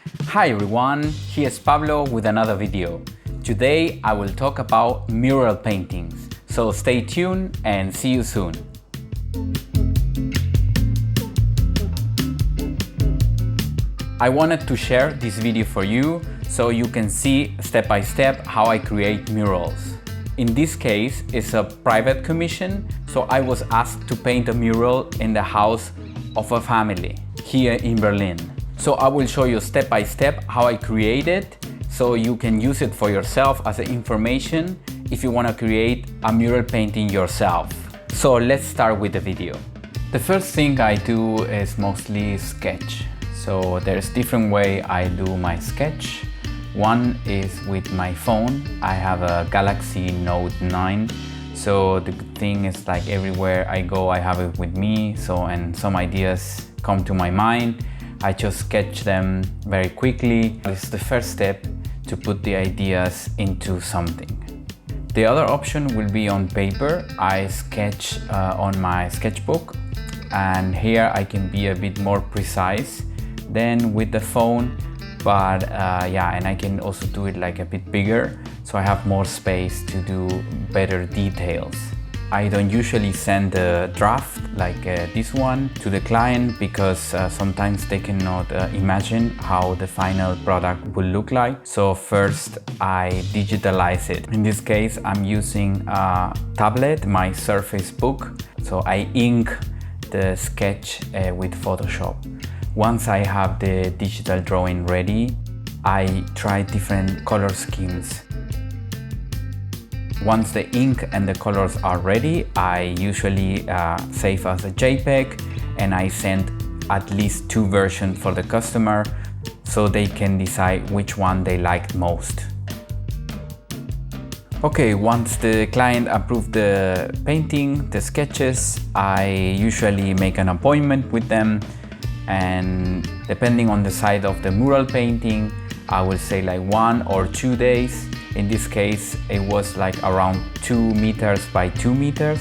Hi everyone, here's Pablo with another video. Today I will talk about mural paintings, so stay tuned and see you soon. I wanted to share this video for you so you can see step by step how I create murals. In this case, it's a private commission, so I was asked to paint a mural in the house of a family here in Berlin. So I will show you step by step how I create it, so you can use it for yourself as information if you want to create a mural painting yourself. So let's start with the video. The first thing I do is mostly sketch. So there's different way I do my sketch. One is with my phone. I have a Galaxy Note 9. So the good thing is, like, everywhere I go I have it with me. So, and some ideas come to my mind, I just sketch them very quickly. It's the first step to put the ideas into something. The other option will be on paper. I sketch on my sketchbook, and here I can be a bit more precise than with the phone, but yeah, and I can also do it like a bit bigger, so I have more space to do better details. I don't usually send a draft like this one to the client, because sometimes they cannot imagine how the final product will look like. So first I digitalize it. In this case I'm using a tablet, my Surface Book. So I ink the sketch with Photoshop. Once I have the digital drawing ready, I try different color schemes. Once the ink and the colors are ready, I usually save as a JPEG, and I send at least 2 versions for the customer so they can decide which one they liked most. Okay, once the client approves the painting, the sketches, I usually make an appointment with them, and depending on the size of the mural painting, I will say like 1 or 2 days. In this case, it was like around 2 meters by 2 meters.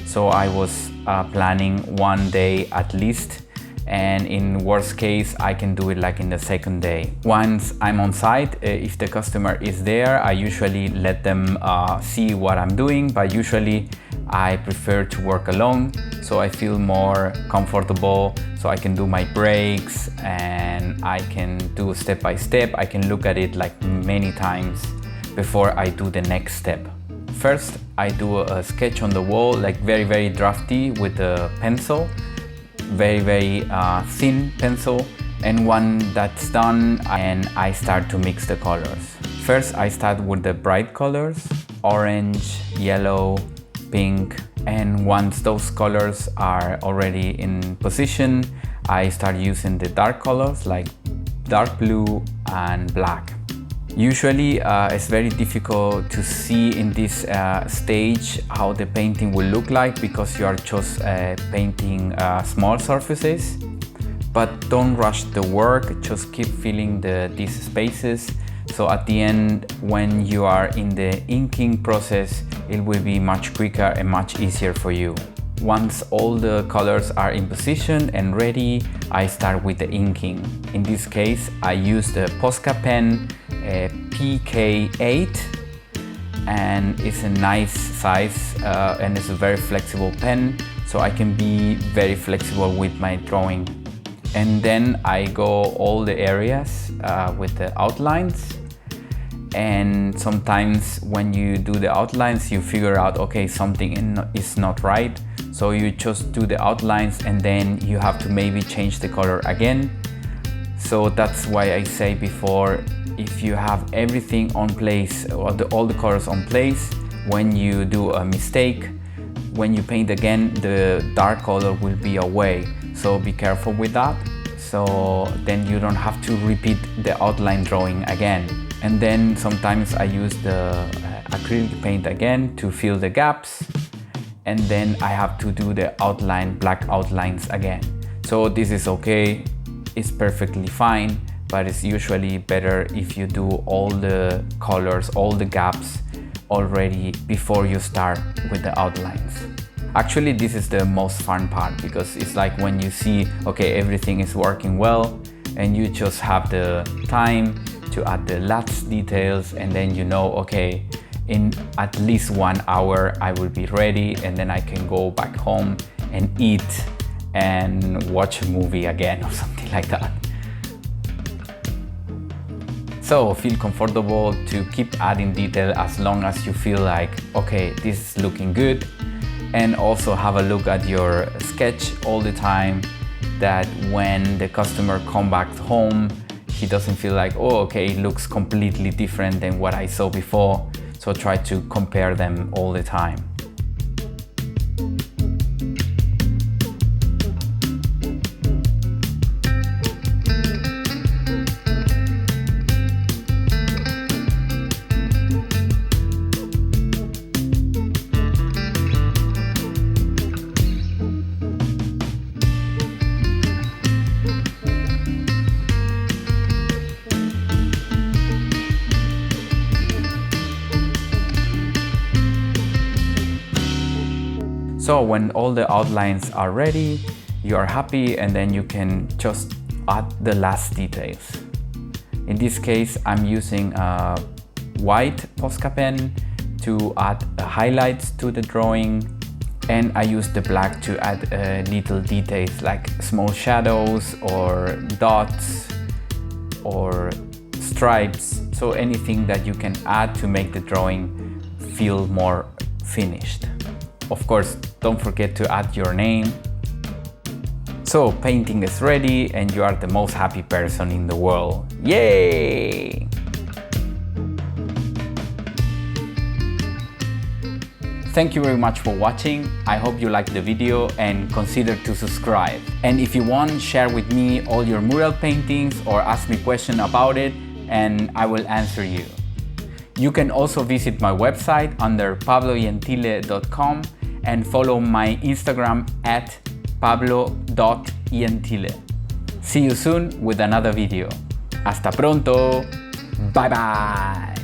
So I was planning 1 day at least. And in worst case, I can do it like in the second day. Once I'm on site, if the customer is there, I usually let them see what I'm doing, but usually I prefer to work alone, so I feel more comfortable, so I can do my breaks and I can do step by step. I can look at it like many times before I do the next step. First, I do a sketch on the wall, like very drafty with a pencil, very thin pencil. And when that's done, and I start to mix the colors. First, I start with the bright colors, orange, yellow, pink, and once those colors are already in position, I start using the dark colors like dark blue and black. Usually it's very difficult to see in this stage how the painting will look like, because you are just painting small surfaces. But don't rush the work, just keep filling these spaces. So at the end, when you are in the inking process, it will be much quicker and much easier for you. Once all the colors are in position and ready, I start with the inking. In this case, I use the Posca pen PK8, and it's a nice size and it's a very flexible pen, so I can be very flexible with my drawing. And then I go all the areas with the outlines. And sometimes when you do the outlines, you figure out, okay, something is not right. So you just do the outlines, and then you have to maybe change the color again. So that's why I say before, if you have everything on place, or all the colors on place, when you do a mistake, when you paint again, the dark color will be away. So be careful with that. So then you don't have to repeat the outline drawing again. And then sometimes I use the acrylic paint again to fill the gaps, and then I have to do the black outlines again. So this is okay, it's perfectly fine, but it's usually better if you do all the colors, all the gaps already before you start with the outlines. Actually, this is the most fun part, because it's like when you see, okay, everything is working well, and you just have the time to add the last details, and then you know, okay, in at least 1 hour I will be ready, and then I can go back home and eat and watch a movie again or something like that. So feel comfortable to keep adding detail as long as you feel like, okay, this is looking good. And also have a look at your sketch all the time, that when the customer come back home, he doesn't feel like, oh, okay, it looks completely different than what I saw before. So try to compare them all the time. So when all the outlines are ready, you are happy, and then you can just add the last details. In this case, I'm using a white Posca pen to add highlights to the drawing, and I use the black to add little details like small shadows or dots or stripes. So anything that you can add to make the drawing feel more finished. Of course, don't forget to add your name. So painting is ready and you are the most happy person in the world. Yay! Thank you very much for watching. I hope you liked the video and consider to subscribe. And if you want, share with me all your mural paintings or ask me questions about it and I will answer you. You can also visit my website under pablogentile.com and follow my Instagram at pablo.gentile. See you soon with another video. Hasta pronto. Bye bye.